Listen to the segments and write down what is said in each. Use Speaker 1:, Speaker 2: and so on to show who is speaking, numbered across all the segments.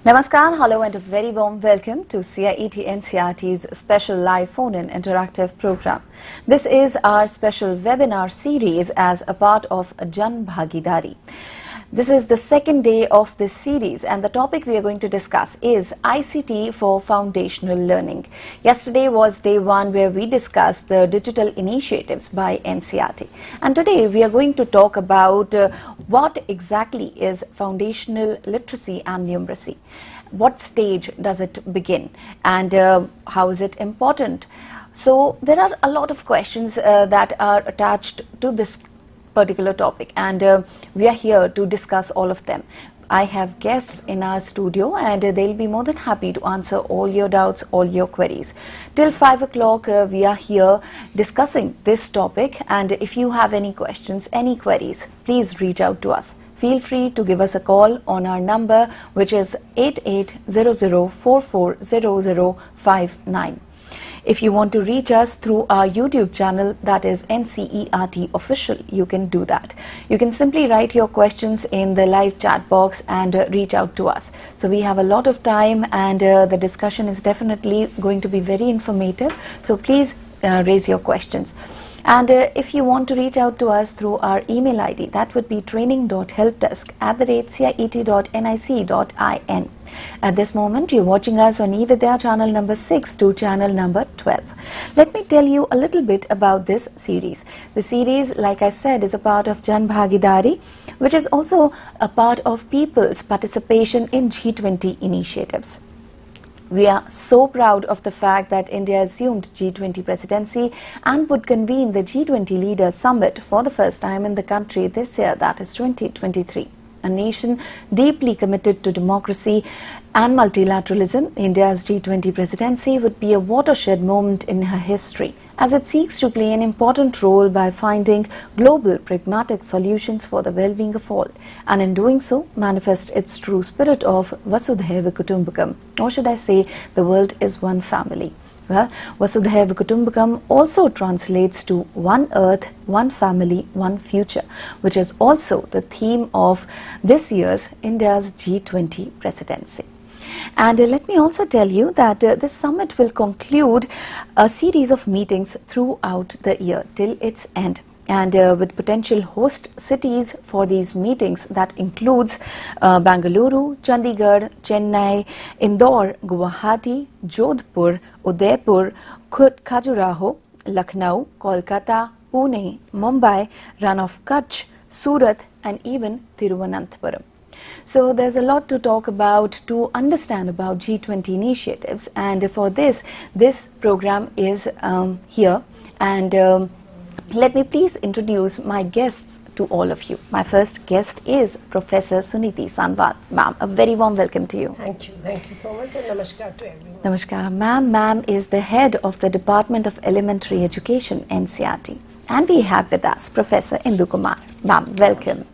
Speaker 1: Namaskar, hello and a very warm welcome to CIET NCRT's special live phone-in interactive program. This is our special webinar series as a part of Jan Bhagidari. This is the second day of this series and the topic we are going to discuss is ICT for foundational learning. Yesterday was day one where we discussed the digital initiatives by NCRT. And today we are going to talk about what exactly is foundational literacy and numeracy. What stage does it begin and how is it important? So there are a lot of questions that are attached to this particular topic and we are here to discuss all of them. I have guests in our studio and they'll be more than happy to answer all your doubts, all your queries. Till 5 o'clock we are here discussing this topic, and if you have any questions, any queries, please reach out to us. Feel free to give us a call on our number, which is 8800440059. If you want to reach us through our YouTube channel, that is NCERT Official, you can do that. You can simply write your questions in the live chat box and reach out to us. So we have a lot of time and the discussion is definitely going to be very informative. So please raise your questions. And if you want to reach out to us through our email ID, that would be training.helpdesk@ciet.nic.in. At this moment, you're watching us on eVidya channel number 6 to channel number 12. Let me tell you a little bit about this series. The series, like I said, is a part of Jan Bhagidari, which is also a part of people's participation in G20 initiatives. We are so proud of the fact that India assumed G20 presidency and would convene the G20 Leaders Summit for the first time in the country this year, that is 2023. A nation deeply committed to democracy and multilateralism, India's G20 presidency would be a watershed moment in her history, as it seeks to play an important role by finding global pragmatic solutions for the well-being of all, and in doing so manifest its true spirit of Vasudhaiva Kutumbakam, or should I say, the world is one family. Well, Vasudhaiva Kutumbakam also translates to one earth, one family, one future, which is also the theme of this year's India's G20 presidency. And let me also tell you that this summit will conclude a series of meetings throughout the year till its end. And with potential host cities for these meetings, that includes Bangalore, Chandigarh, Chennai, Indore, Guwahati, Jodhpur, Udaipur, Khajuraho, Lucknow, Kolkata, Pune, Mumbai, Rann of Kutch, Surat, and even Thiruvananthapuram. So there's a lot to talk about, to understand about G20 initiatives, and for this program is here. And let me please introduce my guests to all of you. My first guest is Professor Suniti Sanwal. Ma'am, a very warm welcome to you.
Speaker 2: Thank you so much, and namaskar to everyone.
Speaker 1: Namaskar. Ma'am is the head of the Department of Elementary Education, NCRT. And we have with us Professor Indu Kumar. Ma'am, welcome.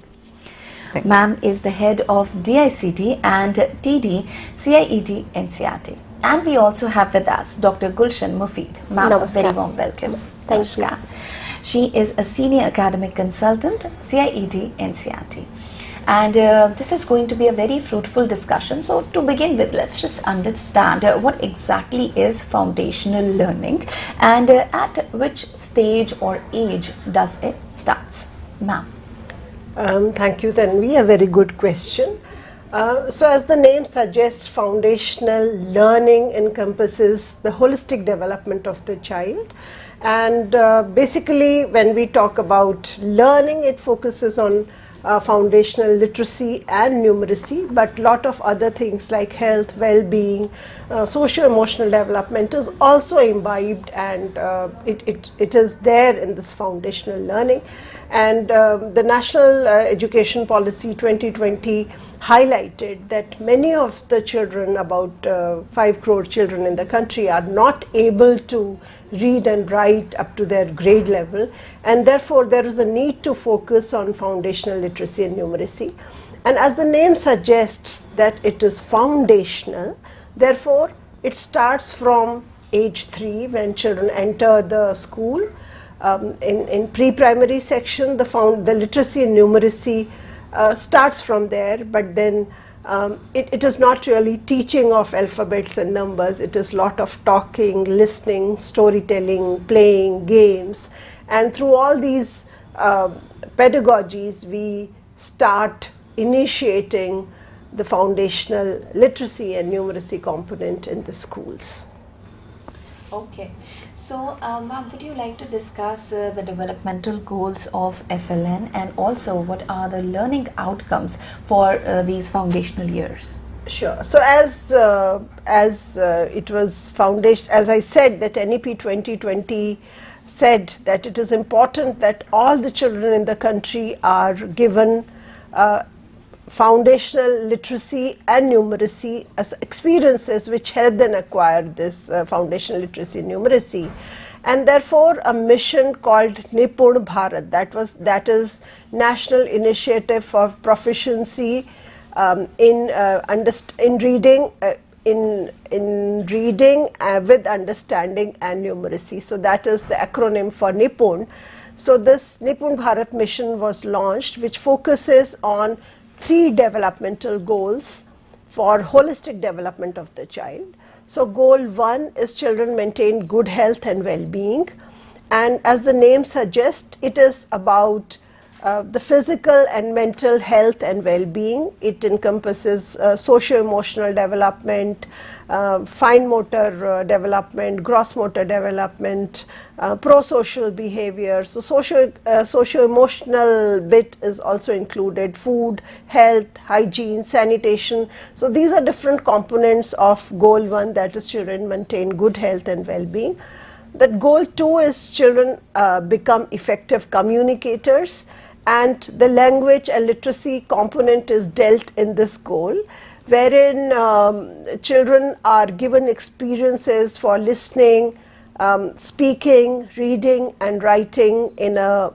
Speaker 1: Ma'am is the head of DICT and TD, CIET NCRT. And we also have with us Dr. Gulshan Mufid. Ma'am, a very warm welcome.
Speaker 2: Thank you.
Speaker 1: She is a senior academic consultant, CIET NCRT. And this is going to be a very fruitful discussion. So to begin with, let's just understand what exactly is foundational learning and at which stage or age does it start? Ma'am.
Speaker 2: Thank you, Tanvi. A very good question. So as the name suggests, foundational learning encompasses the holistic development of the child. And basically, when we talk about learning, it focuses on foundational literacy and numeracy, but a lot of other things like health, well-being, socio-emotional development is also imbibed, and it is there in this foundational learning. And the National Education Policy 2020 highlighted that many of the children, about 5 crore children in the country, are not able to read and write up to their grade level, and therefore there is a need to focus on foundational literacy and numeracy. And as the name suggests that it is foundational, therefore it starts from age 3 when children enter the school. In pre-primary section, the literacy and numeracy starts from there, but then It is not really teaching of alphabets and numbers. It is lot of talking, listening, storytelling, playing games, and through all these pedagogies we start initiating the foundational literacy and numeracy component in the schools.
Speaker 1: Okay, so ma'am, would you like to discuss the developmental goals of FLN and also what are the learning outcomes for these foundational years?
Speaker 2: Sure. So as it was foundation, as I said, that NEP 2020 said that it is important that all the children in the country are given foundational literacy and numeracy as experiences which help them acquire this foundational literacy and numeracy, and therefore a mission called Nipun Bharat, that is National Initiative for Proficiency in reading with understanding and numeracy. So that is the acronym for Nipun. So this Nipun Bharat mission was launched, which focuses on 3 developmental goals for holistic development of the child. So goal 1 is children maintain good health and well-being, and as the name suggests, it is about the physical and mental health and well-being. It encompasses socio-emotional development, fine motor development, gross motor development, pro-social behavior. So socio-emotional bit is also included, food, health, hygiene, sanitation. So these are different components of goal 1, that is children maintain good health and well-being. That goal 2 is children become effective communicators, and the language and literacy component is dealt in this goal, wherein children are given experiences for listening, speaking, reading and writing in a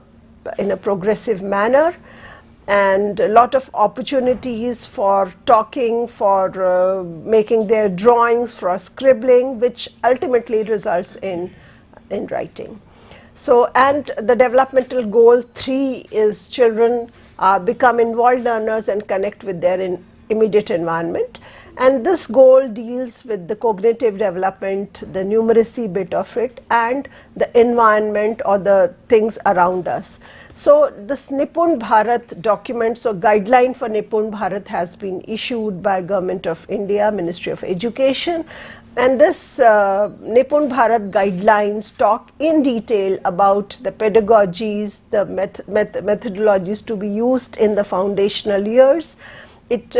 Speaker 2: progressive manner, and a lot of opportunities for talking, for making their drawings, for scribbling, which ultimately results in writing. So, and the developmental goal 3 is children become involved learners and connect with their immediate environment. And this goal deals with the cognitive development, the numeracy bit of it, and the environment or the things around us. So this Nipun Bharat document, so guideline for Nipun Bharat has been issued by Government of India, Ministry of Education. And this Nipun Bharat guidelines talk in detail about the pedagogies, the methodologies to be used in the foundational years. It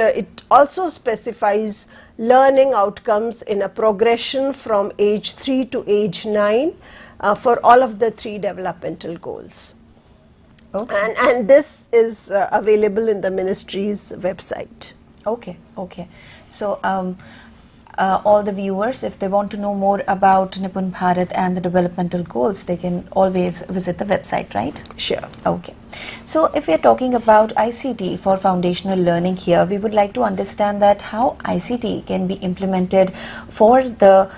Speaker 2: also specifies learning outcomes in a progression from age 3 to age 9 for all of the 3 developmental goals. Okay. And this is available in the ministry's website.
Speaker 1: Okay, okay. So all the viewers, if they want to know more about Nipun Bharat and the developmental goals, they can always visit the website, right?
Speaker 2: Sure.
Speaker 1: Okay. So if we are talking about ICT for foundational learning here, we would like to understand that how ICT can be implemented for the,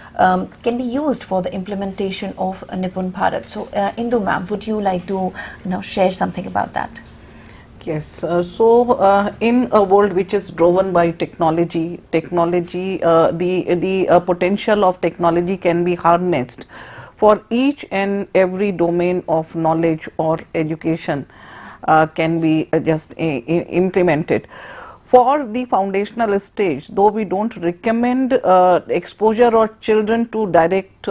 Speaker 1: can be used for the implementation of Nipun Bharat. So Indu ma'am, would you like to share something about that?
Speaker 3: Yes, in a world which is driven by technology, the potential of technology can be harnessed for each and every domain of knowledge or education can be just implemented. For the foundational stage, though we don't recommend exposure of children to direct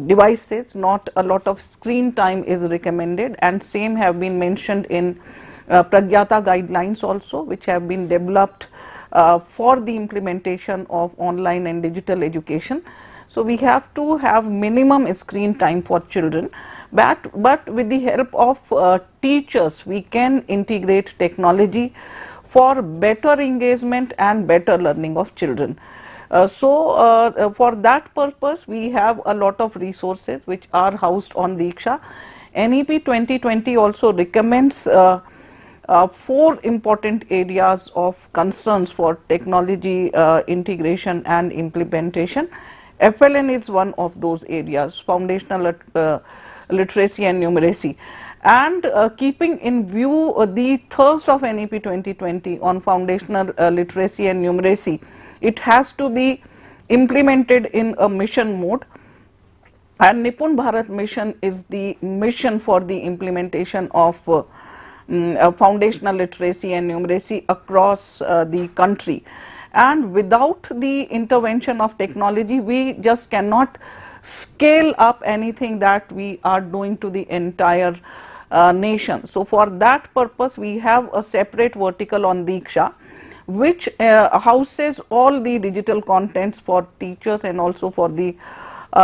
Speaker 3: devices, not a lot of screen time is recommended, and same have been mentioned in Pragyata guidelines also, which have been developed for the implementation of online and digital education. So we have to have minimum screen time for children, but with the help of teachers we can integrate technology for better engagement and better learning of children. For that purpose we have a lot of resources which are housed on Diksha. NEP 2020 also recommends 4 important areas of concerns for technology integration and implementation. FLN is one of those areas, foundational literacy and numeracy. and keeping in view the thirst of NEP 2020 on foundational literacy and numeracy, it has to be implemented in a mission mode, and Nipun Bharat mission is the mission for the implementation of foundational literacy and numeracy across the country. And without the intervention of technology, we just cannot scale up anything that we are doing to the entire nation. So for that purpose, we have a separate vertical on Diksha, which houses all the digital contents for teachers and also for the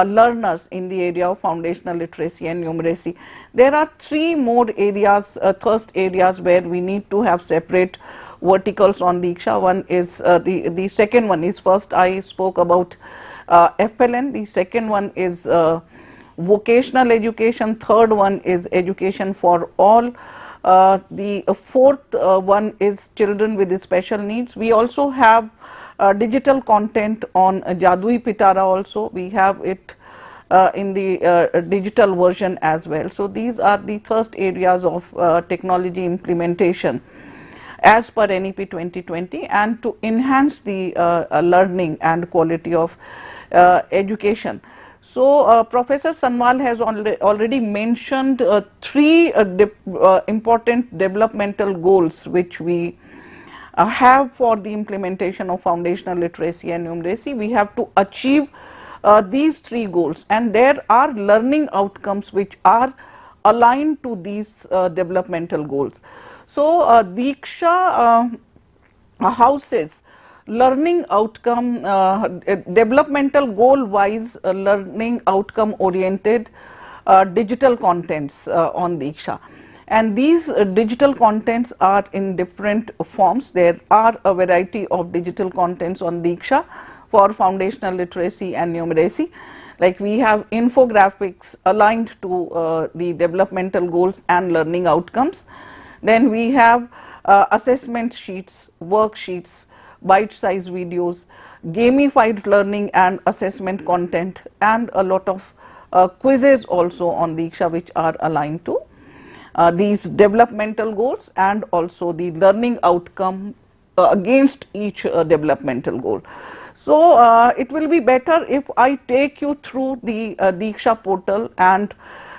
Speaker 3: learners in the area of foundational literacy and numeracy. There are three more areas, thirst areas, where we need to have separate verticals on Diksha. One is the second one is, first I spoke about FLN, the second one is vocational education, third one is education for all, the fourth one is children with special needs. We also have digital content on Jadui Pitara also, we have it in the digital version as well. So these are the thirst areas of technology implementation as per NEP 2020, and to enhance the learning and quality of education. So Professor Sanwal has already mentioned three important developmental goals which we have for the implementation of foundational literacy and numeracy. We have to achieve these three goals, and there are learning outcomes which are aligned to these developmental goals. So Diksha houses learning outcome, developmental goal wise learning outcome oriented digital contents on Diksha. And these digital contents are in different forms. There are a variety of digital contents on Diksha for foundational literacy and numeracy. Like we have infographics aligned to the developmental goals and learning outcomes. Then we have assessment sheets, worksheets, bite-sized videos, gamified learning and assessment content, and a lot of quizzes also on Diksha which are aligned to these developmental goals and also the learning outcome against each developmental goal. So it will be better if I take you through the Diksha portal and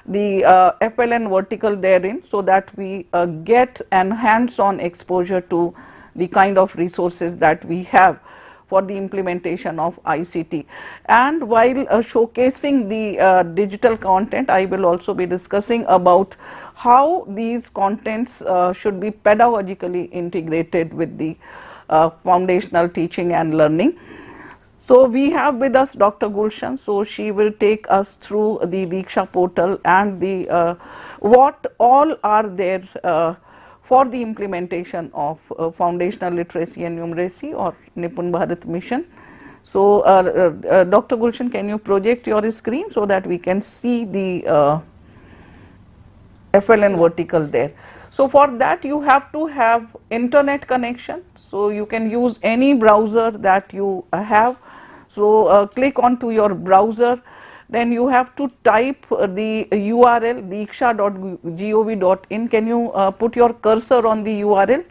Speaker 3: the FLN vertical therein, so that we get an hands-on exposure to the kind of resources that we have for the implementation of ICT. And while showcasing the digital content, I will also be discussing about how these contents should be pedagogically integrated with the foundational teaching and learning. So we have with us Dr. Gulshan, so she will take us through the Diksha portal and the what all are there for the implementation of foundational literacy and numeracy or Nipun Bharat mission. So Dr. Gulshan, can you project your screen so that we can see the FLN vertical there. So for that you have to have internet connection, so you can use any browser that you have. So click onto your browser, then you have to type the URL diksha.gov.in. Can you put your cursor on the URL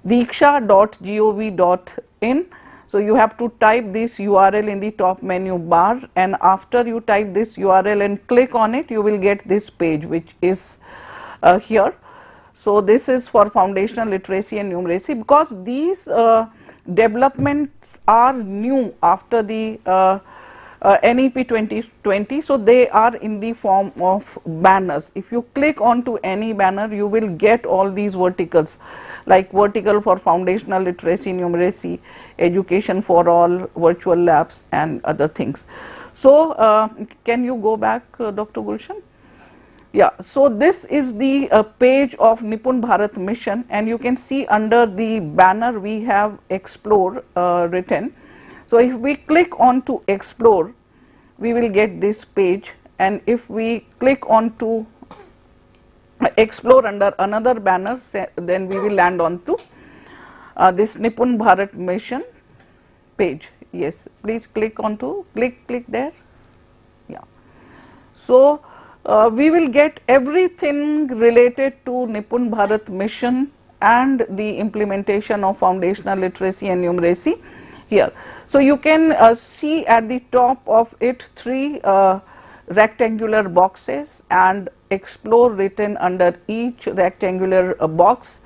Speaker 3: diksha.gov.in. So you have to type this URL in the top menu bar, and after you type this URL and click on it, you will get this page which is here. So this is for foundational literacy and numeracy, because these developments are new after the NEP 2020, so they are in the form of banners. If you click onto any banner, you will get all these verticals, like vertical for foundational literacy, numeracy, education for all, virtual labs and other things. So can you go back, Dr. Gulshan? Yeah, so this is the page of Nipun Bharat mission, and you can see under the banner we have explore written. So if we click on to explore, we will get this page, and if we click on to explore under another banner, then we will land on to this Nipun Bharat mission page. Yes, please click on to, click there. Yeah. So we will get everything related to Nipun Bharat mission and the implementation of foundational literacy and numeracy here. So you can see at the top of it 3 rectangular boxes and explore written under each rectangular box.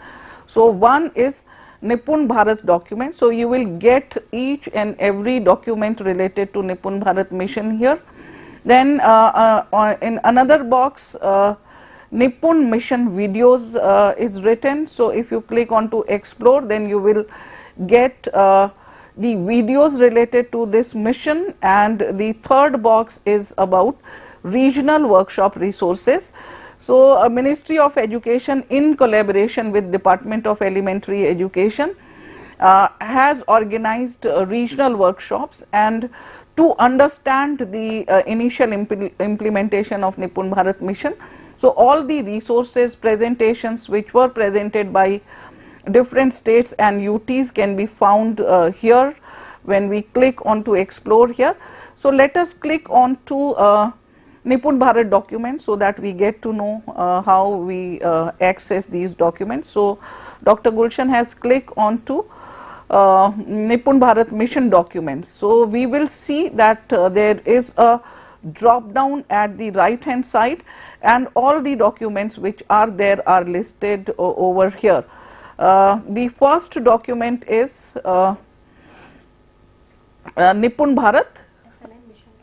Speaker 3: So one is Nipun Bharat document. So you will get each and every document related to Nipun Bharat mission here. Then in another box, Nipun mission videos is written. So if you click on to explore, then you will get the videos related to this mission. And the third box is about regional workshop resources. So Ministry of Education in collaboration with Department of Elementary Education has organized regional workshops, and to understand the initial implementation of Nipun Bharat mission. So all the resources, presentations which were presented by different states and UTs can be found here when we click on to explore here. So let us click on to Nipun Bharat documents so that we get to know how we access these documents. So Dr. Gulshan has clicked on to Nipun Bharat mission documents. So we will see that there is a drop down at the right hand side, and all the documents which are there are listed over here. The first document is Nipun Bharat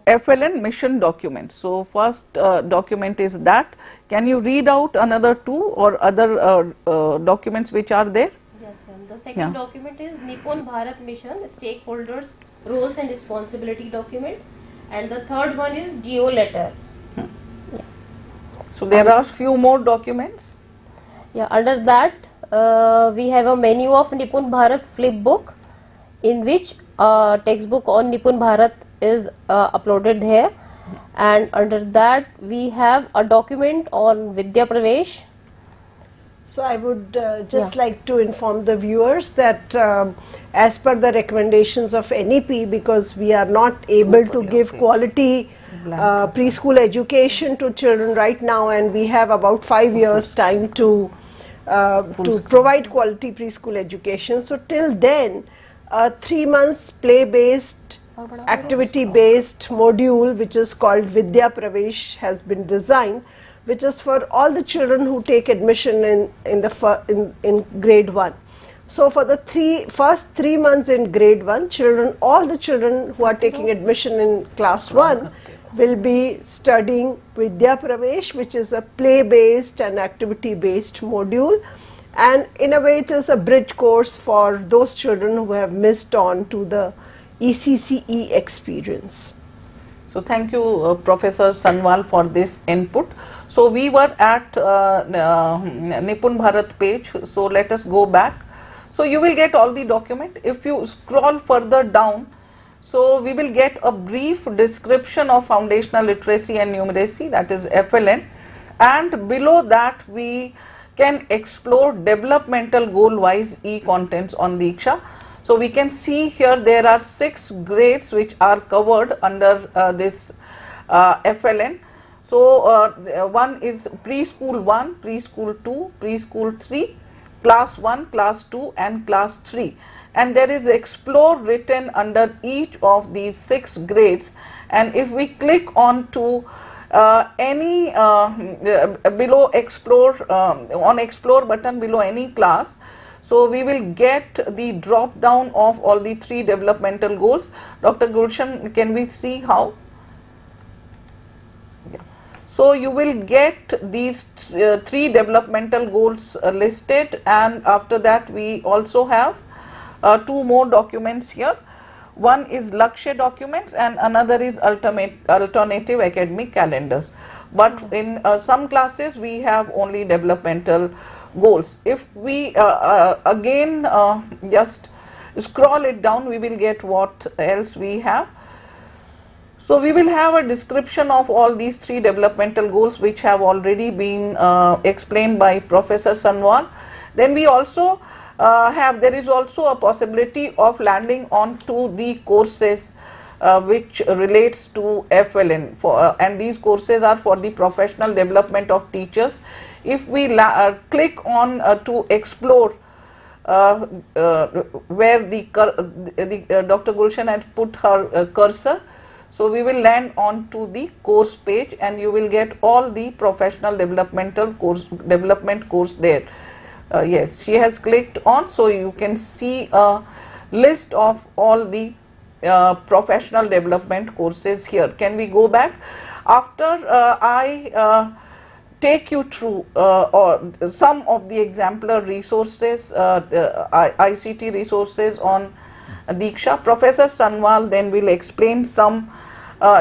Speaker 3: FLN mission document. So first document is that. Can you read out another 2 or other documents which are there?
Speaker 4: Yes, ma'am. The second document is Nipun Bharat mission stakeholders roles and responsibility document, and the third one is Jio letter.
Speaker 3: So there are few more documents.
Speaker 4: Yeah, under that we have a menu of Nipun Bharat flip book, in which textbook on Nipun Bharat is uploaded here, and under that we have a document on Vidya Pravesh.
Speaker 2: So I would just like to inform the viewers that as per the recommendations of NEP, because we are not able to give quality preschool education to children right now, and we have about 5 years time to provide quality preschool education. So till then, 3 months play based, activity based module which is called Vidya Pravesh has been designed, which is for all the children who take admission in grade 1. So for the first 3 months in grade 1, all the children who are taking admission in class 1 will be studying Vidya Pravesh, which is a play based and activity based module, and in a way it is a bridge course for those children who have missed on to the ECCE experience.
Speaker 3: So thank you Professor Sanwal for this input. So we were at Nipun Bharat page, so let us go back. So you will get all the document. If you scroll further down, so we will get a brief description of foundational literacy and numeracy, that is FLN, and below that we can explore developmental goal wise e-contents on Diksha. So we can see here there are 6 grades which are covered under this FLN. So one is preschool 1, preschool 2, preschool 3, class 1, class 2 and class 3. And there is explore written under each of these 6 grades. And if we click on to any below explore, on explore button below any class, so we will get the drop down of all the 3 developmental goals. Dr. Gulshan, can we see how? Yeah. So you will get these 3 developmental goals listed, and after that we also have 2 more documents here. One is Lakshya documents and another is alternative academic calendars. But in some classes we have only developmental goals. If we again just scroll it down, we will get what else we have. So we will have a description of all these 3 developmental goals which have already been explained by Professor Sanwal. Then we also there is also a possibility of landing on to the courses which relates to FLN and these courses are for the professional development of teachers. If we click on to explore where Dr. Gulshan had put her cursor, so we will land on to the course page and you will get all the professional development course there. Yes, she has clicked on, so you can see a list of all the professional development courses here. Can we go back? After I take you through or some of the exemplar resources, ICT resources on Diksha, Professor Sanwal then will explain some,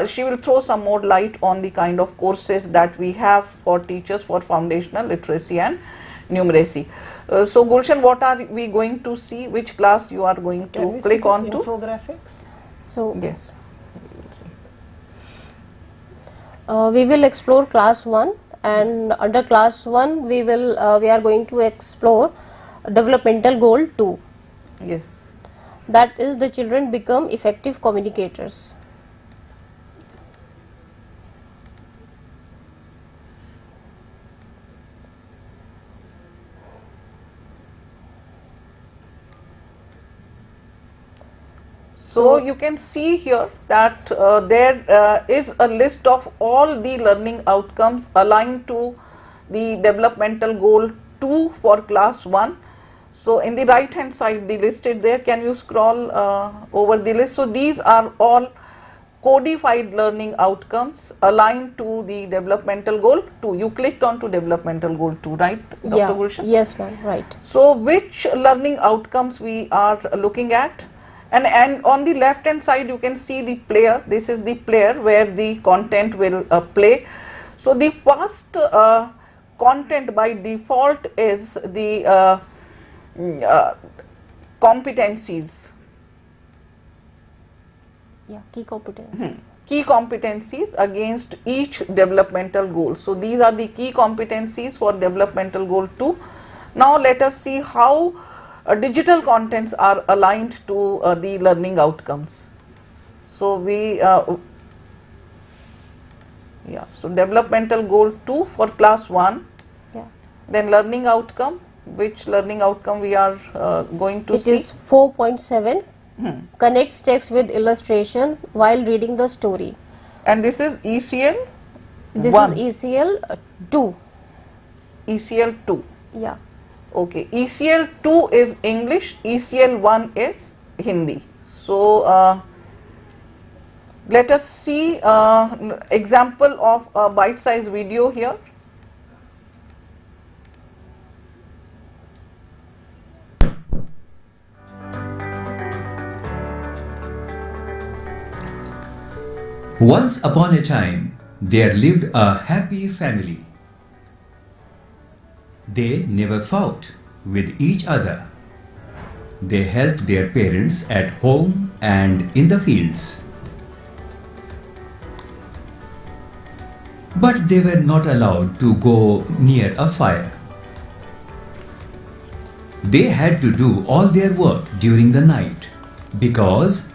Speaker 3: she will throw some more light on the kind of courses that we have for teachers for foundational literacy and numeracy. So Gulshan, what are we going to see? Which class you are going to click on to?
Speaker 2: Infographics.
Speaker 4: So
Speaker 3: Yes.
Speaker 4: we will explore class 1, and under class 1 we are going to explore developmental goal 2.
Speaker 3: Yes.
Speaker 4: That is, the children become effective communicators.
Speaker 3: So you can see here that there is a list of all the learning outcomes aligned to the developmental goal 2 for class 1. So in the right hand side the list is there. Can you scroll over the list? So these are all codified learning outcomes aligned to the developmental goal 2. You clicked on to developmental goal 2, right, Dr.
Speaker 4: Yeah.
Speaker 3: Gulshan?
Speaker 4: Yes, ma'am. Right.
Speaker 3: So which learning outcomes we are looking at? And on the left hand side you can see the player. This is the player where the content will play. So the first content by default is the competencies.
Speaker 4: Yeah, key competencies.
Speaker 3: Key competencies against each developmental goal. So these are the key competencies for developmental goal 2. Now let us see how digital contents are aligned to the learning outcomes. So we so developmental goal 2 for class 1.
Speaker 4: Yeah.
Speaker 3: Then learning outcome, which learning outcome we are going to see?
Speaker 4: It is 4.7. Connects text with illustration while reading the story.
Speaker 3: And this is ECL
Speaker 4: This
Speaker 3: 1.
Speaker 4: is ECL 2.
Speaker 3: ECL 2.
Speaker 4: Yeah.
Speaker 3: Okay, ECL 2 is English, ECL 1 is Hindi. So let us see example of a bite-sized video here.
Speaker 5: Once upon a time, there lived a happy family. They never fought with each other. They helped their parents at home and in the fields. But they were not allowed to go near a fire. They had to do all their work during the night because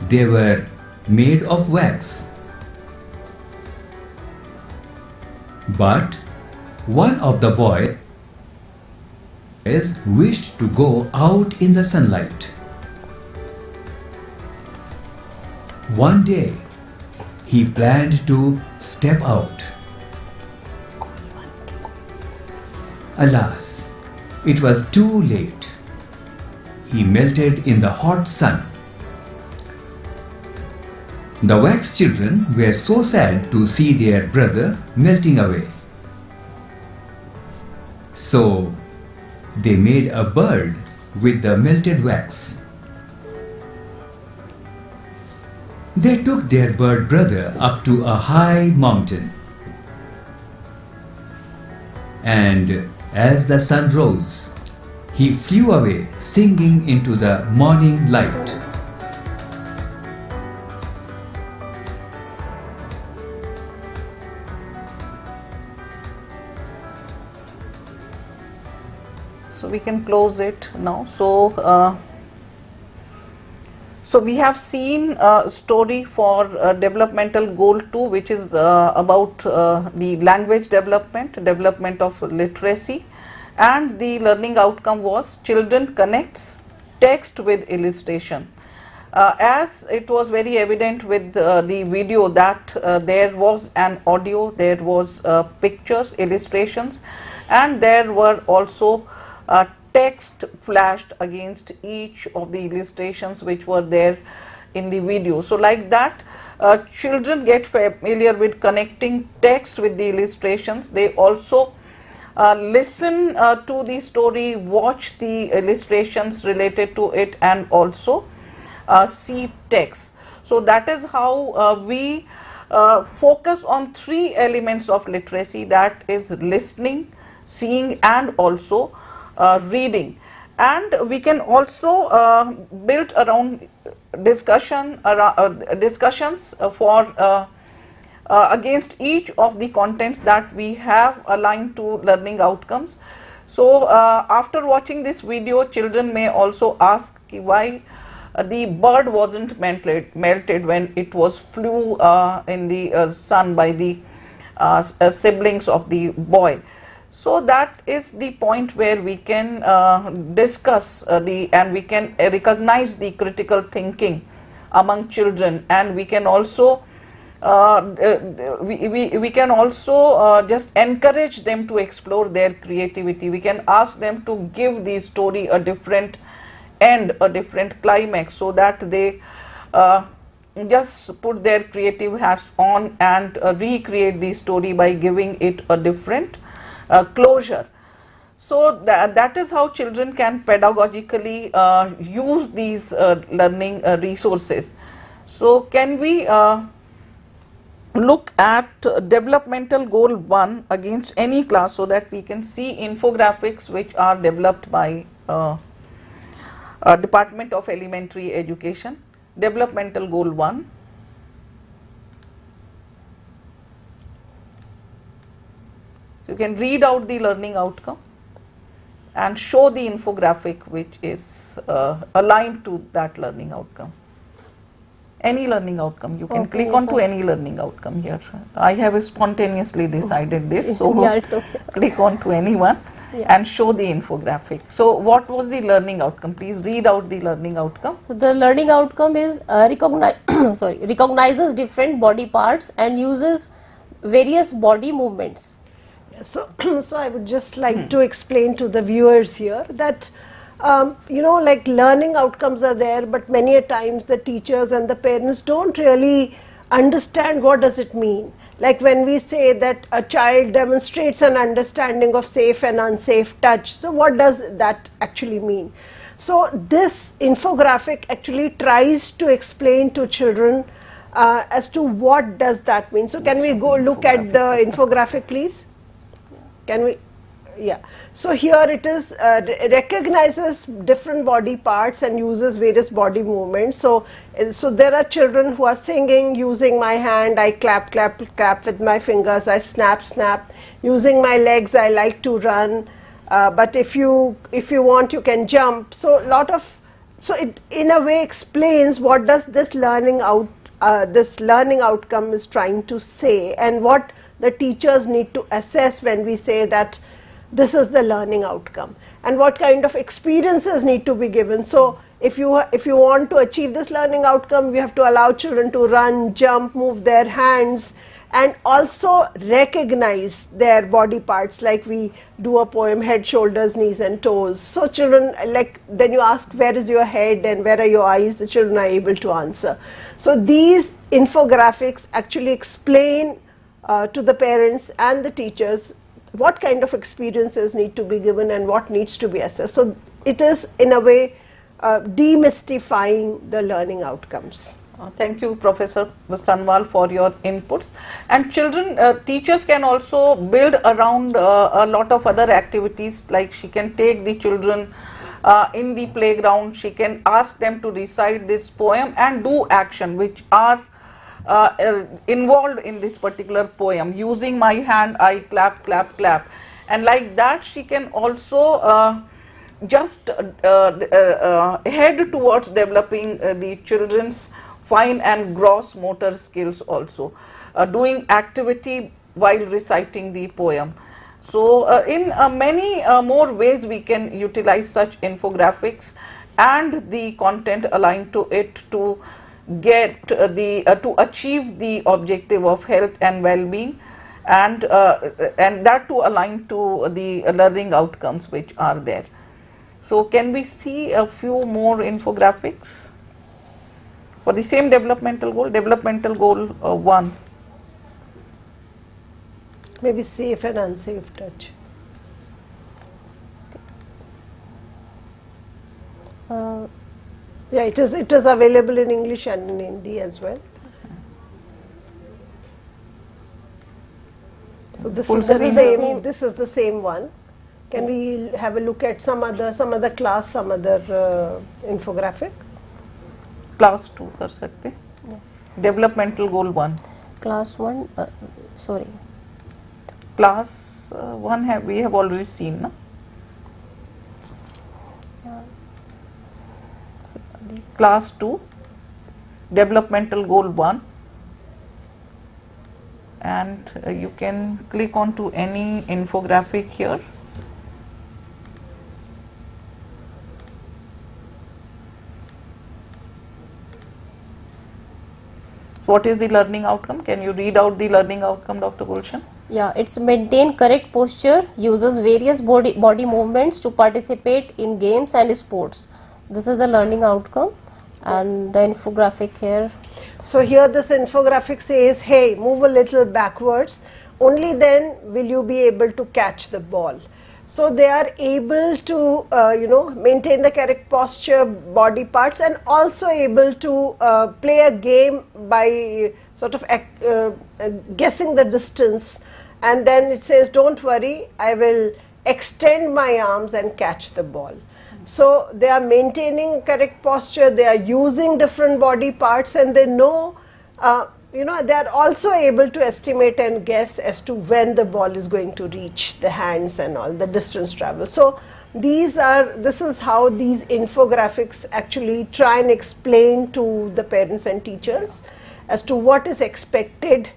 Speaker 5: they were made of wax. But one of the boys wished to go out in the sunlight. One day, he planned to step out. Alas, it was too late. He melted in the hot sun. The wax children were so sad to see their brother melting away. So, they made a bird with the melted wax. They took their bird brother up to a high mountain. And as the sun rose, he flew away singing into the morning light.
Speaker 3: So we can close it now. So we have seen a story for developmental goal 2, which is about the language development of literacy, and the learning outcome was children connects text with illustration. As it was very evident with the video that there was an audio, there was pictures, illustrations, and there were also text flashed against each of the illustrations which were there in the video. So like that, children get familiar with connecting text with the illustrations. They also listen to the story, watch the illustrations related to it, and also see text. So that is how we focus on 3 elements of literacy, that is listening, seeing, and also reading. And we can also build around discussions for against each of the contents that we have aligned to learning outcomes. So after watching this video, children may also ask why the bird wasn't melted when it was flew in the sun by the siblings of the boy. So that is the point where we can discuss and we can recognize the critical thinking among children, and we can also we can also just encourage them to explore their creativity. We can ask them to give the story a different end, a different climax, so that they just put their creative hats on and recreate the story by giving it a different closure. So that is how children can pedagogically use these learning resources. So can we look at developmental goal 1 against any class, so that we can see infographics which are developed by Department of Elementary Education. Developmental goal 1. So you can read out the learning outcome and show the infographic which is aligned to that learning outcome. Any learning outcome, you can click on to any learning outcome here. I have spontaneously decided this, so
Speaker 4: yeah, it's okay.
Speaker 3: Click on to anyone and show the infographic. So what was the learning outcome? Please read out the learning outcome.
Speaker 4: So the learning outcome is recognizes different body parts and uses various body movements.
Speaker 2: So, so I would just like to explain to the viewers here that you know, like learning outcomes are there, but many a times the teachers and the parents don't really understand what does it mean. Like when we say that a child demonstrates an understanding of safe and unsafe touch, so what does that actually mean? So this infographic actually tries to explain to children as to what does that mean. So can we go look at the infographic, please? Can we? Yeah. So here it is, recognizes different body parts and uses various body movements. So there are children who are singing using my hand, I clap, clap, clap with my fingers, I snap, snap. Using my legs, I like to run. But if you want, you can jump. So it in a way explains what does this learning outcome is trying to say, and what the teachers need to assess when we say that this is the learning outcome, and what kind of experiences need to be given. So if you want to achieve this learning outcome, we have to allow children to run, jump, move their hands, and also recognize their body parts, like we do a poem, head, shoulders, knees and toes. So children, like then you ask where is your head and where are your eyes, the children are able to answer. So these infographics actually explain to the parents and the teachers what kind of experiences need to be given and what needs to be assessed. So it is in a way demystifying the learning outcomes.
Speaker 3: Thank you, Professor Sanwal, for your inputs. And children, teachers can also build around a lot of other activities, like she can take the children in the playground, she can ask them to recite this poem and do action which are involved in this particular poem. Using my hand, I clap, clap, clap, and like that she can also just head towards developing the children's fine and gross motor skills also, doing activity while reciting the poem. So, in many more ways we can utilize such infographics and the content aligned to it to get to achieve the objective of health and well-being, and that to align to the learning outcomes which are there. So, can we see a few more infographics for the same developmental goal 1?
Speaker 2: Maybe safe and unsafe touch. Yeah, it is available in English and in Hindi as well. So this is the same one. Can we have a look at some other class, some other infographic?
Speaker 3: Class 2 कर सकते. Developmental goal 1.
Speaker 4: Class 1, sorry.
Speaker 3: Class 1 we have already seen, no? Class 2, developmental goal 1, and you can click on to any infographic here. What is the learning outcome? Can you read out the learning outcome, Dr. Gulshan?
Speaker 4: Yeah, it's maintain correct posture, uses various body movements to participate in games and sports. This is the learning outcome, and the infographic here.
Speaker 2: So here this infographic says, hey, move a little backwards, only then will you be able to catch the ball. So they are able to maintain the correct posture, body parts, and also able to play a game by sort of guessing the distance, and then it says, don't worry, I will extend my arms and catch the ball. So they are maintaining correct posture, they are using different body parts, and they know, they are also able to estimate and guess as to when the ball is going to reach the hands and all the distance travel. So this is how these infographics actually try and explain to the parents and teachers as to what is expected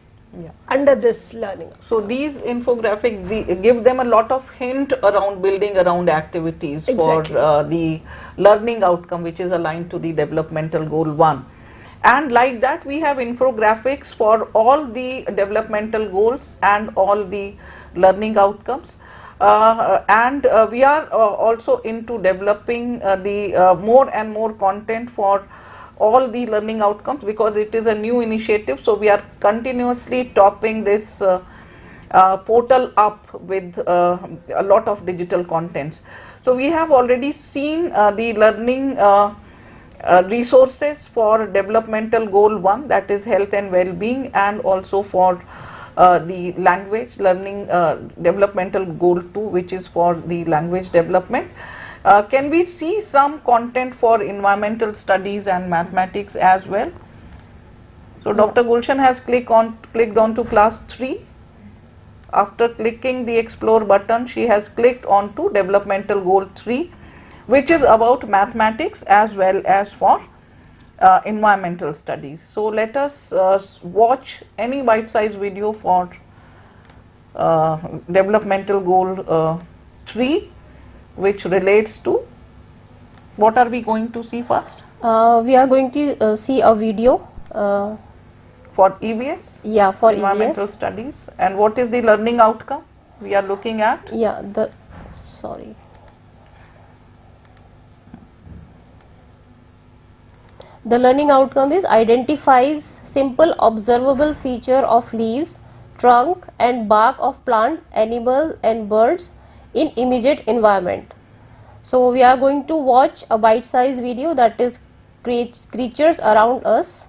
Speaker 2: under this learning.
Speaker 3: So these infographics give them a lot of hint around building around activities for the learning outcome which is aligned to the developmental goal 1. And like that we have infographics for all the developmental goals and all the learning outcomes. And we are also into developing the more and more content for all the learning outcomes, because it is a new initiative. So we are continuously topping this portal up with a lot of digital contents. So we have already seen the learning resources for developmental goal 1, that is health and well-being, and also for the language learning developmental goal 2, which is for the language development. Can we see some content for environmental studies and mathematics as well? So Dr. Gulshan has clicked on to class 3. After clicking the explore button, she has clicked on to developmental goal 3, which is about mathematics as well as for environmental studies. So let us watch any bite-sized video for developmental goal 3, which relates to, what are we going to see first?
Speaker 4: We are going to see a video
Speaker 3: for EVS?
Speaker 4: Yeah, for
Speaker 3: environmental
Speaker 4: EVS
Speaker 3: studies. And what is the learning outcome we are looking at?
Speaker 4: Yeah, the learning outcome is identifies simple observable feature of leaves, trunk and bark of plant, animals and birds in immediate environment. So we are going to watch a bite-sized video, that is creatures around us.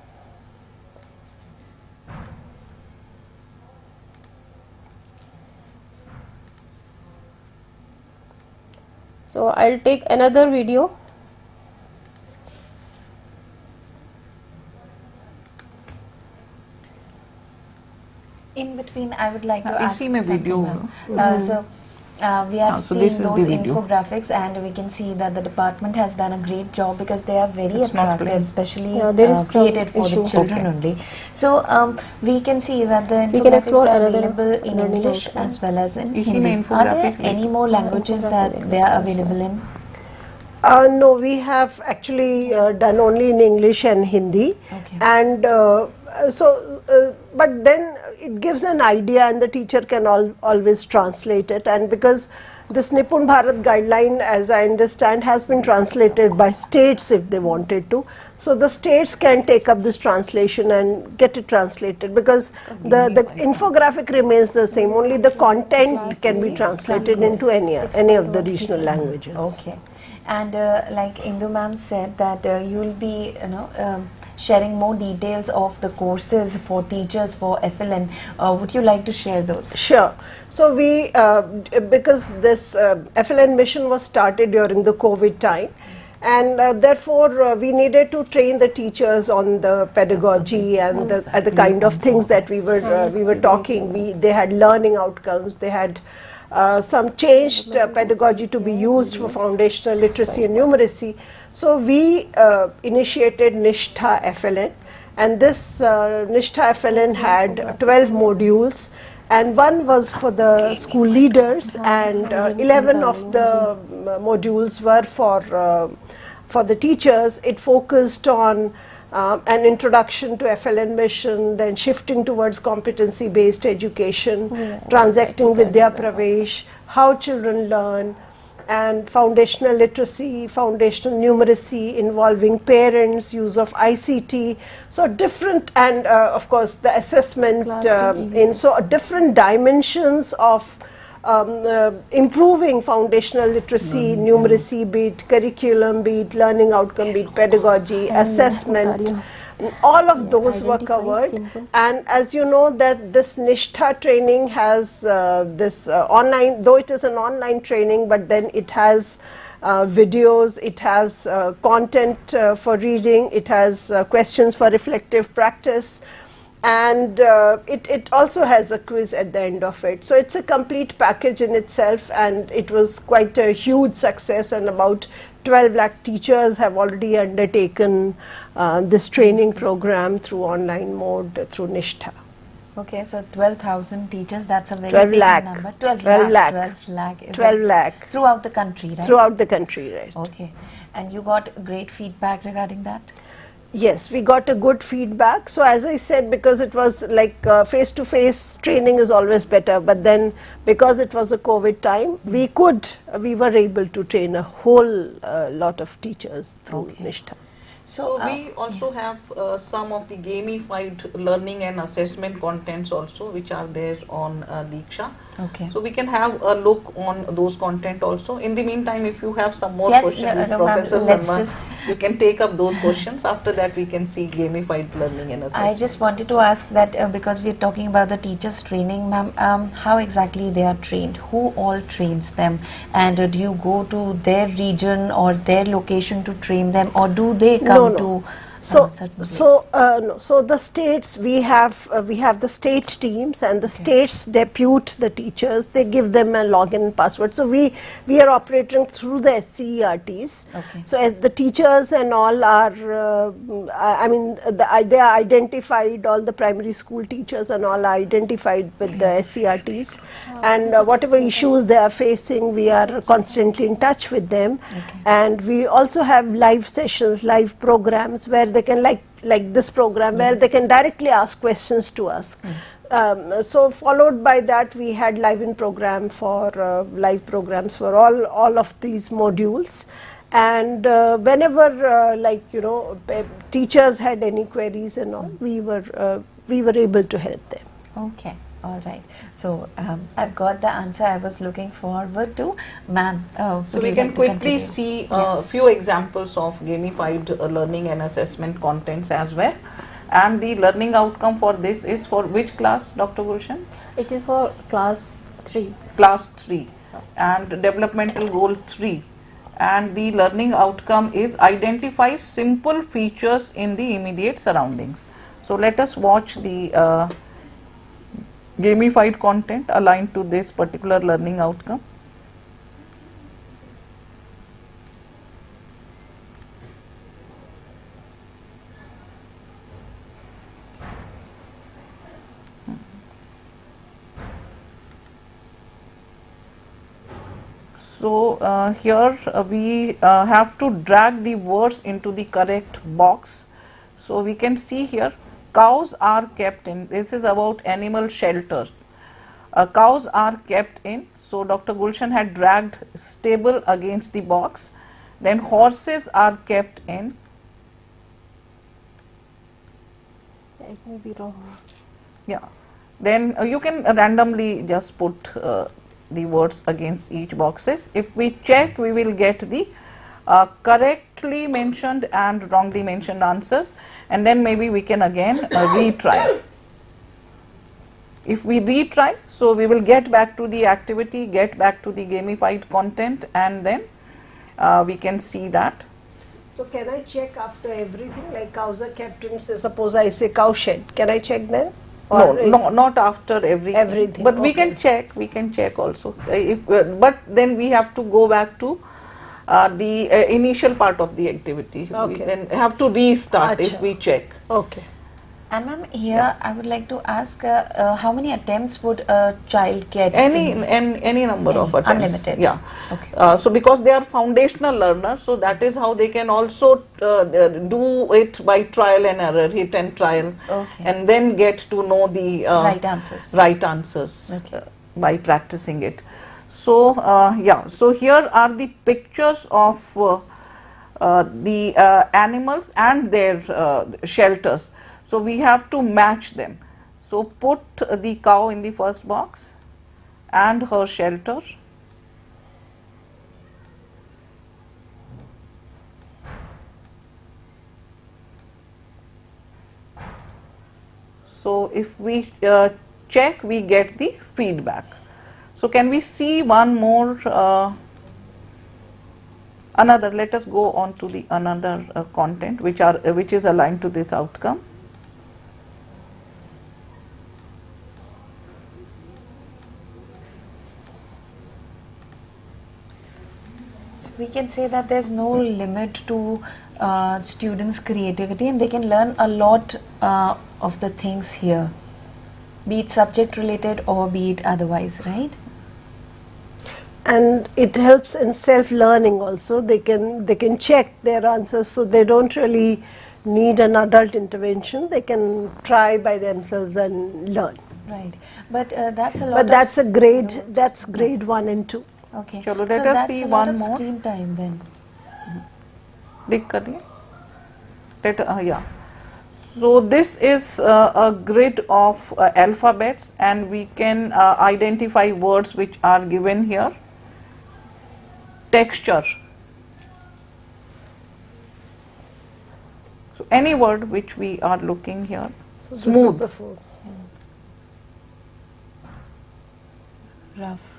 Speaker 4: So I'll take another video.
Speaker 1: In between, I would like to ask something.
Speaker 3: video.
Speaker 1: So We are
Speaker 3: so this
Speaker 1: seeing
Speaker 3: is
Speaker 1: those
Speaker 3: the video.
Speaker 1: infographics, and we can see that the department has done a great job because they are very
Speaker 3: It's not
Speaker 1: attractive,
Speaker 3: clear.
Speaker 1: especially
Speaker 4: Yeah, there is some
Speaker 1: created for the
Speaker 4: issue.
Speaker 1: children
Speaker 3: Okay.
Speaker 1: only. So we can see that the
Speaker 4: We can
Speaker 1: infographics
Speaker 4: explore
Speaker 1: are
Speaker 4: another
Speaker 1: available in
Speaker 4: learning
Speaker 1: English
Speaker 4: outcome.
Speaker 1: as well as in
Speaker 3: इसी में
Speaker 1: Hindi. Are there
Speaker 3: infographics
Speaker 1: any more languages that
Speaker 4: infographic
Speaker 1: they are
Speaker 4: as well.
Speaker 1: available in?
Speaker 2: No, we have actually done only in English and Hindi.
Speaker 1: Okay.
Speaker 2: And but then it gives an idea, and the teacher can always translate it. And because this Nipun Bharat guideline, as I understand, has been translated by states if they wanted to. So the states can take up this translation and get it translated, because the infographic remains the same. Only the content can be translated into any of the regional languages.
Speaker 1: Okay. And like Indu ma'am said that you will be, sharing more details of the courses for teachers for FLN. Would you like to share those?
Speaker 2: Sure. So we, because this FLN mission was started during the COVID time, and therefore we needed to train the teachers on the pedagogy and the kind of things that we were talking. They had learning outcomes. They had some changed pedagogy to be used for foundational literacy and numeracy. So we initiated Nishtha FLN, and this Nishtha FLN had 12 modules, and one was for the school leaders, and 11 of the modules were for the teachers. It focused on an introduction to FLN mission, then shifting towards competency-based education, transacting Vidya Pravesh, how children learn, and foundational literacy, foundational numeracy involving parents, use of ICT. So different, and of course the assessment so different dimensions of improving foundational literacy, numeracy, be it curriculum, be it learning outcome, be it pedagogy, assessment. All of those were covered, and as you know that this Nishtha training has this online, though it is an online training, but then it has videos, it has content for reading, it has questions for reflective practice, and it also has a quiz at the end of it. So it's a complete package in itself, and it was quite a huge success, and about 12 lakh teachers have already undertaken this training program through online mode through Nishtha.
Speaker 1: Okay, so 12,000 teachers, that's a very
Speaker 2: 12
Speaker 1: big
Speaker 2: lakh.
Speaker 1: number.
Speaker 2: 12
Speaker 1: 12
Speaker 2: lakh.
Speaker 1: lakh. Is
Speaker 2: 12
Speaker 1: that
Speaker 2: lakh.
Speaker 1: throughout the country, right?
Speaker 2: Throughout the country, right.
Speaker 1: Okay. And you got great feedback regarding that?
Speaker 2: Yes, we got a good feedback. So as I said, because it was like face-to-face training is always better, but then because it was a COVID time, we were able to train a whole lot of teachers through Nishtha.
Speaker 3: So we also have some of the gamified learning and assessment contents also, which are there on Diksha.
Speaker 1: Okay.
Speaker 3: So we can have a look on those content also. In the meantime, if you have some more
Speaker 1: Yes,
Speaker 3: questions,
Speaker 1: no,
Speaker 3: Professor
Speaker 1: ma'am, let's
Speaker 3: Sarma,
Speaker 1: just-
Speaker 3: you can take up those questions. After that, we can see gamified learning and assessment.
Speaker 1: I just wanted to ask that because we're talking about the teachers training, ma'am, how exactly they are trained? Who all trains them? And do you go to their region or their location to train them, or do they come to certain place?
Speaker 2: So the states, we have the state teams, and the states depute the teachers. They give them a login and password. So we are operating through the SCERTs.
Speaker 1: Okay.
Speaker 2: So as the teachers and all are, they are identified. All the primary school teachers and all are identified with the SCERTs, and whatever issues they are facing, we are constantly in touch with them. And we also have live sessions, live programs where they can, like this program, where they can directly ask questions to us. So followed by that, we had live programs for all of these modules, and whenever teachers had any queries and all, we were able to help them.
Speaker 1: Okay. All right. So I've got the answer I was looking forward to, ma'am.
Speaker 3: So we can quickly see a few examples of gamified learning and assessment contents as well. And the learning outcome for this is for which class, Dr. Gulshan?
Speaker 4: It is for class 3.
Speaker 3: Class 3 and developmental goal 3. And the learning outcome is identify simple features in the immediate surroundings. So let us watch the gamified content aligned to this particular learning outcome. So here we have to drag the words into the correct box. So we can see here cows are kept in, this is about animal shelter. Cows are kept in, so Dr. Gulshan had dragged stable against the box. Then horses are kept in.
Speaker 4: It may be wrong.
Speaker 3: Yeah. Then you can randomly just put the words against each boxes. If we check, we will get the correctly mentioned and wrongly mentioned answers, and then maybe we can again retry. If we retry, so we will get back to the activity, get back to the gamified content, and then we can see that.
Speaker 2: So can I check after everything, like cows are kept in, say, suppose I say cow shed, can I check then?
Speaker 3: No, not after everything. But we
Speaker 2: okay.
Speaker 3: can check also. But then we have to go back to the initial part of the activity.
Speaker 2: Okay.
Speaker 3: We then have to restart if
Speaker 2: Achha.
Speaker 3: we check.
Speaker 2: Okay.
Speaker 1: And ma'am, here I would like to ask how many attempts would a child get?
Speaker 3: Any number of attempts.
Speaker 1: Unlimited.
Speaker 3: Yeah.
Speaker 1: Okay.
Speaker 3: So because they are foundational learners, so that is how they can also do it by trial and error, hit and trial,
Speaker 1: Okay.
Speaker 3: and then get to know the
Speaker 1: right answers.
Speaker 3: Okay. By practicing it. So yeah, so here are the pictures of the animals and their shelters. So we have to match them. So put the cow in the first box and her shelter. So if we check, we get the feedback. So can we see one more another? Let us go on to the another content which is aligned to this outcome.
Speaker 1: We can say that there's no limit to students' creativity, and they can learn a lot of the things here, be it subject related or be it otherwise, right?
Speaker 2: And it helps in self-learning also. They can check their answers, so they don't really need an adult intervention. They can try by themselves and learn.
Speaker 1: Right. But that's a lot.
Speaker 2: But that's a grade. That's grade 1 and 2.
Speaker 1: Okay.
Speaker 3: Chalo,
Speaker 1: So
Speaker 3: let us
Speaker 1: that's
Speaker 3: see
Speaker 1: a lot
Speaker 3: one
Speaker 1: of
Speaker 3: more.
Speaker 1: screen time then.
Speaker 3: Click करिए. Yeah. So this is a grid of alphabets, and we can identify words which are given here. Texture. So any word which we are looking here.
Speaker 2: So
Speaker 3: Smooth.
Speaker 2: This is the fourth.
Speaker 1: Rough.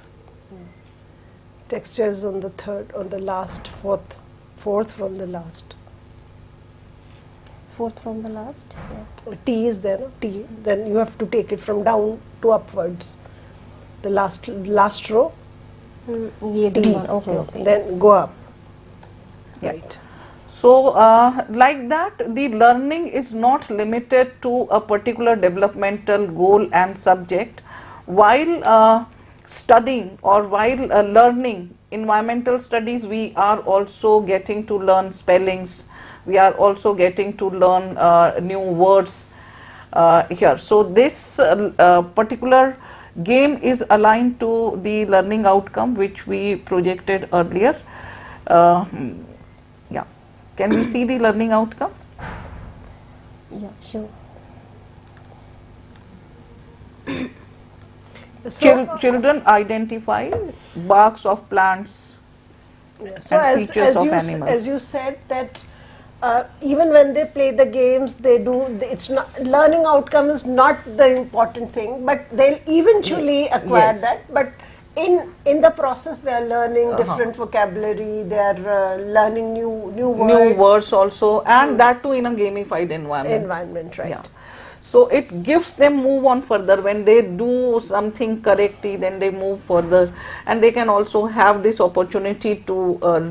Speaker 2: Texture is on the third, on the last, fourth from the last.
Speaker 4: Fourth from the last. Yeah.
Speaker 2: T is there, no? T. Then you have to take it from down to upwards. The last row.
Speaker 4: Yeah, this
Speaker 2: T.
Speaker 4: one. Okay, okay.
Speaker 2: Then
Speaker 4: yes.
Speaker 2: go up.
Speaker 3: Yeah.
Speaker 2: Right.
Speaker 3: So like that, the learning is not limited to a particular developmental goal and subject. While studying or while learning environmental studies, we are also getting to learn spellings, we are also getting to learn new words here. So this particular game is aligned to the learning outcome which we projected earlier. Yeah, can we see the learning outcome?
Speaker 4: Yeah, sure.
Speaker 2: So,
Speaker 3: Children identify barks of plants
Speaker 2: so
Speaker 3: and features of animals.
Speaker 2: as you said that even when they play the games, they do. It's not learning outcome is not the important thing, but they'll eventually acquire
Speaker 3: Yes.
Speaker 2: that. But in the process, they are learning different vocabulary. They are learning new words.
Speaker 3: New words also, and that too in a gamified environment.
Speaker 2: Right?
Speaker 3: Yeah. So it gives them move on further. When they do something correctly, then they move further, and they can also have this opportunity to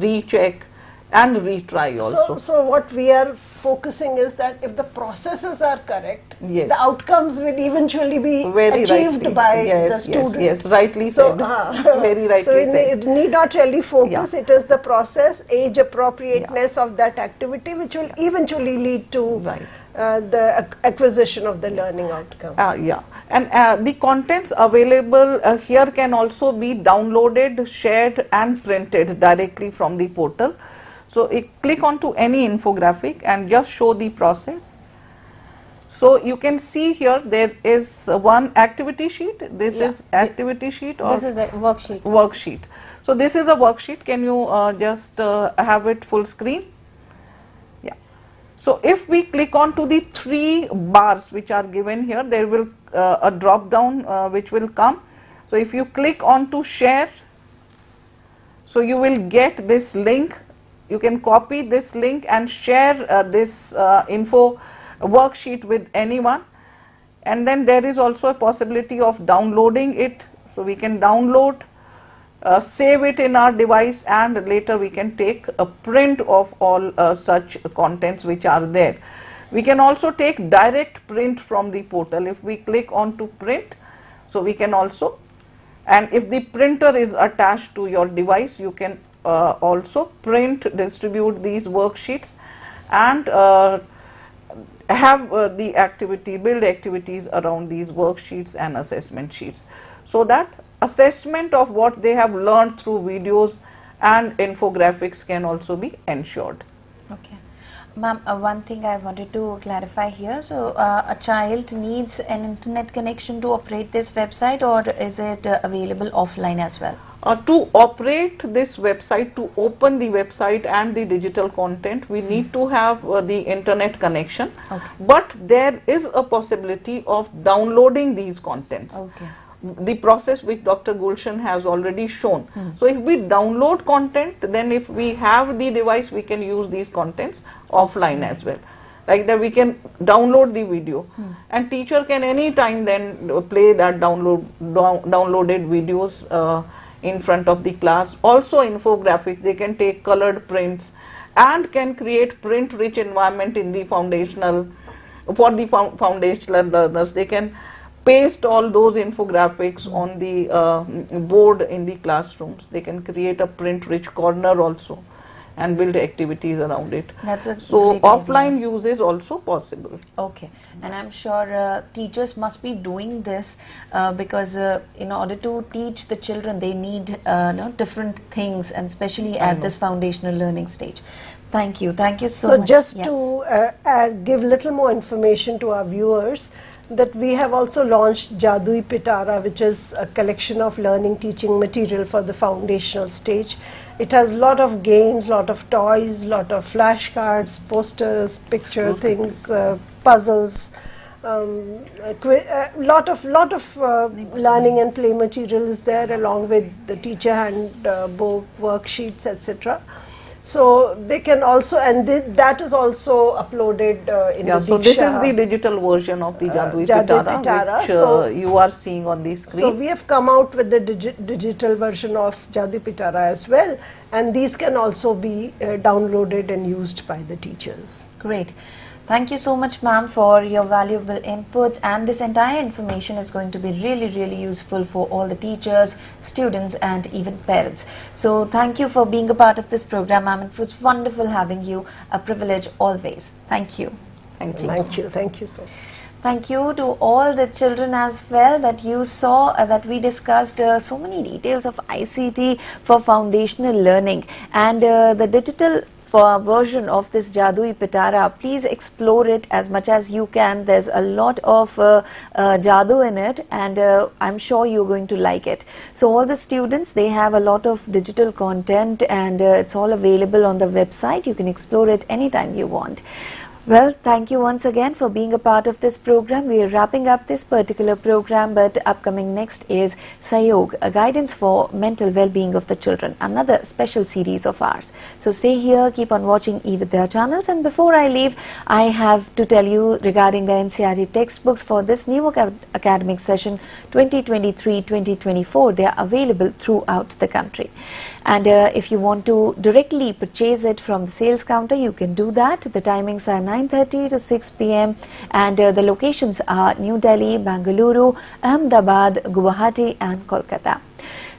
Speaker 3: recheck and retry also.
Speaker 2: So what we are focusing is that if the processes are correct,
Speaker 3: Yes.
Speaker 2: the outcomes will eventually be
Speaker 3: Very
Speaker 2: achieved
Speaker 3: rightly.
Speaker 2: by
Speaker 3: Yes,
Speaker 2: the student.
Speaker 3: Yes, yes, rightly
Speaker 2: So,
Speaker 3: said. Very rightly
Speaker 2: so
Speaker 3: said.
Speaker 2: it need not really focus.
Speaker 3: Yeah.
Speaker 2: It is the process, age appropriateness of that activity, which will eventually lead to
Speaker 3: Right.
Speaker 2: the acquisition of the learning outcome.
Speaker 3: Yeah, and the contents available here can also be downloaded, shared and printed directly from the portal. So, click onto any infographic and just show the process. So, you can see here there is one activity sheet. This is activity sheet, or
Speaker 4: This is a worksheet.
Speaker 3: worksheet. So, this is a worksheet. Can you just have it full screen? Yeah. So, if we click on to the 3 bars which are given here, there will a drop down which will come. So, if you click on to share, so you will get this link. You can copy this link and share this info worksheet with anyone, and then there is also a possibility of downloading it. So, we can download, save it in our device, and later we can take a print of all such contents which are there. We can also take direct print from the portal. If we click on to print, so we can also, and if the printer is attached to your device, you can also print, distribute these worksheets, and have the activity, build activities around these worksheets and assessment sheets, so that assessment of what they have learned through videos and infographics can also be ensured.
Speaker 1: Okay. Ma'am, one thing I wanted to clarify here. So, a child needs an internet connection to operate this website, or is it available offline as well?
Speaker 3: To operate this website, to open the website and the digital content, we need to have the internet connection.
Speaker 1: Okay.
Speaker 3: But there is a possibility of downloading these contents.
Speaker 1: Okay.
Speaker 3: The process which Dr. Gulshan has already shown. So, if we download content, then if we have the device, we can use these contents offline as well. Like that, we can download the video, and teacher can anytime then play that downloaded videos in front of the class. Also infographics, they can take colored prints and can create print rich environment in the foundational, for the foundational learners. They can paste all those infographics on the board in the classrooms. They can create a print rich corner also and build activities around it.
Speaker 1: That's a
Speaker 3: So
Speaker 1: great
Speaker 3: offline
Speaker 1: idea.
Speaker 3: use is also possible.
Speaker 1: Okay, and I'm sure teachers must be doing this because in order to teach the children, they need different things, and especially at this foundational learning stage. Thank you so much.
Speaker 2: So just
Speaker 1: Yes.
Speaker 2: to give little more information to our viewers, that we have also launched Jadui Pitara, which is a collection of learning teaching material for the foundational stage. It has lot of games, lot of toys, lot of flashcards, posters, picture things, puzzles, lot of learning and play material is there, along with the teacher handbook, worksheets, etc. So they can also, and that is also uploaded in the
Speaker 3: So this is
Speaker 2: Diksha.
Speaker 3: the digital version of the Jadui
Speaker 2: Jadui
Speaker 3: Pitara,
Speaker 2: Pitara.
Speaker 3: which
Speaker 2: So-
Speaker 3: you are seeing on the screen.
Speaker 2: So we have come out with the digital version of Jadui Pitara as well, and these can also be downloaded and used by the teachers.
Speaker 1: Great. Thank you so much, ma'am, for your valuable inputs, and this entire information is going to be really useful for all the teachers, students and even parents. So thank you for being a part of this program, ma'am. It was wonderful having you, a privilege always. Thank you.
Speaker 3: Thank you.
Speaker 2: Thank you so much.
Speaker 1: Thank you to all the children as well that you saw, that we discussed so many details of ICT for foundational learning, and the digital version of this Jadui Pitara. Please explore it as much as you can. There's a lot of Jadoo in it, and I'm sure you're going to like it. So all the students, they have a lot of digital content, and it's all available on the website. You can explore it anytime you want. Well, thank you once again for being a part of this program. We are wrapping up this particular program, but upcoming next is Sayog, a guidance for mental well-being of the children, another special series of ours. So stay here, keep on watching eVidya channels, and before I leave, I have to tell you regarding the NCERT textbooks for this new academic session 2023-2024. They are available throughout the country. And if you want to directly purchase it from the sales counter, you can do that. The timings are 9:30 to 6 p.m. and the locations are New Delhi, Bangalore, Ahmedabad, Guwahati and Kolkata.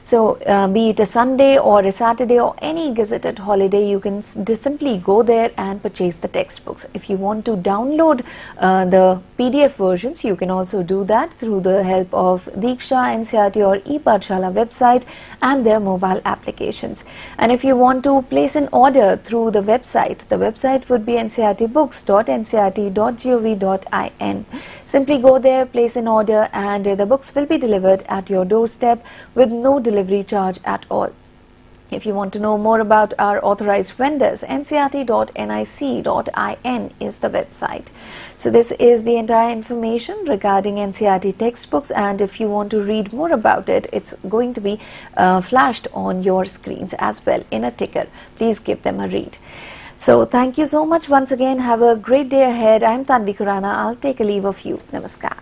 Speaker 1: So be it a Sunday or a Saturday or any gazetted holiday, you can simply go there and purchase the textbooks. If you want to download the PDF versions, you can also do that through the help of Diksha, NCERT or ePathshala website and their mobile applications. And if you want to place an order through the website would be ncertbooks.ncert.gov.in. Simply go there, place an order, and the books will be delivered at your doorstep with no delivery charge at all. If you want to know more about our authorized vendors, ncert.nic.in is the website. So this is the entire information regarding NCERT textbooks, and if you want to read more about it, it's going to be flashed on your screens as well in a ticker. Please give them a read. So thank you so much once again. Have a great day ahead. I'm Tanvi Khurana. I'll take a leave of you. Namaskar.